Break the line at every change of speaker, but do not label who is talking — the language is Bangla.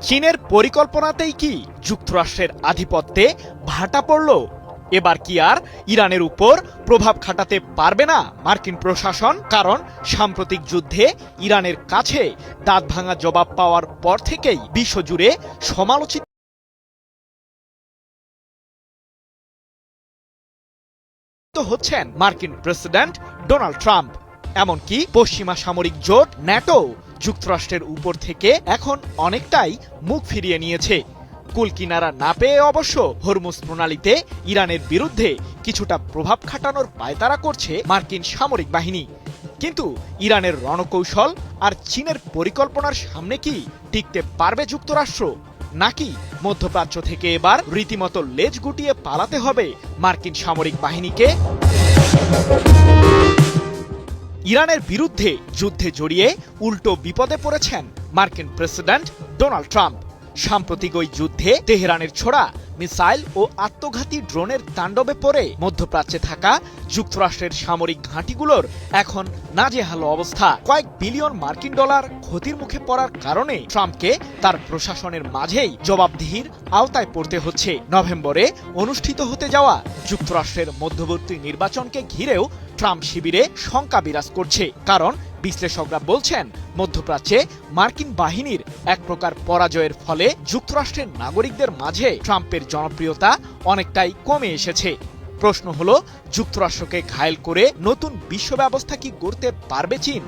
চীনের পরিকল্পনাতেই কি যুক্তরাষ্ট্রের আধিপত্যে ভাটা পড়ল? এবার কি আর ইরানের উপর প্রভাব খাটাতে পারবে না মার্কিন প্রশাসন? কারণ সাম্প্রতিক যুদ্ধে ইরানের কাছে দাঁত ভাঙা জবাব পাওয়ার পর থেকেই বিশ্বজুড়ে সমালোচিত হচ্ছেন মার্কিন প্রেসিডেন্ট ডোনাল্ড ট্রাম্প। এমনকি পশ্চিমা সামরিক জোট ন্যাটো যুক্তরাষ্ট্রের উপর থেকে এখন অনেকটাই মুখ ফিরিয়ে নিয়েছে। কুল কিনারা না পেয়ে অবশ্য হরমুজ প্রণালীতে ইরানের বিরুদ্ধে কিছুটা প্রভাব খাটানোর পায়তারা করছে মার্কিন সামরিক বাহিনী। কিন্তু ইরানের রণকৌশল আর চীনের পরিকল্পনার সামনে কি টিকতে পারবে যুক্তরাষ্ট্র? নাকি মধ্যপ্রাচ্য থেকে এবার রীতিমতো লেজ গুটিয়ে পালাতে হবে মার্কিন সামরিক বাহিনীকে? ইরানের বিরুদ্ধে যুদ্ধে জড়িয়ে উল্টো বিপদে পড়েছেন মার্কিন প্রেসিডেন্ট ডোনাল্ড ট্রাম্প। সাম্প্রতিক ওই যুদ্ধে তেহরানের ছোড়া মিসাইল ও আত্মঘাতী ড্রোনের তাণ্ডবে পড়ে মধ্যপ্রাচ্যে থাকা যুক্তরাষ্ট্রের সামরিক ঘাঁটিগুলোর এখন নাজেহাল অবস্থা। কয়েক বিলিয়ন মার্কিন ডলার ক্ষতির মুখে পড়ার কারণে ট্রাম্পকে তার প্রশাসনের মাঝেই জবাবদিহির আওতায় পড়তে হচ্ছে। নভেম্বরে অনুষ্ঠিত হতে যাওয়া যুক্তরাষ্ট্রের মধ্যবর্তী নির্বাচনকে ঘিরেও ট্রাম্প শিবিরে শঙ্কা বিরাজ করছে। কারণ বিশ্লেষকরা বলছেন, মধ্যপ্রাচ্যে মার্কিন বাহিনীর এক প্রকার পরাজয়ের ফলে যুক্তরাষ্ট্রের নাগরিকদের মাঝে ট্রাম্পের জনপ্রিয়তা অনেকটাই কমে এসেছে। প্রশ্ন হলো, যুক্তরাষ্ট্রকে ঘায়েল করে নতুন বিশ্ব ব্যবস্থা কি গড়তে পারবে চীন?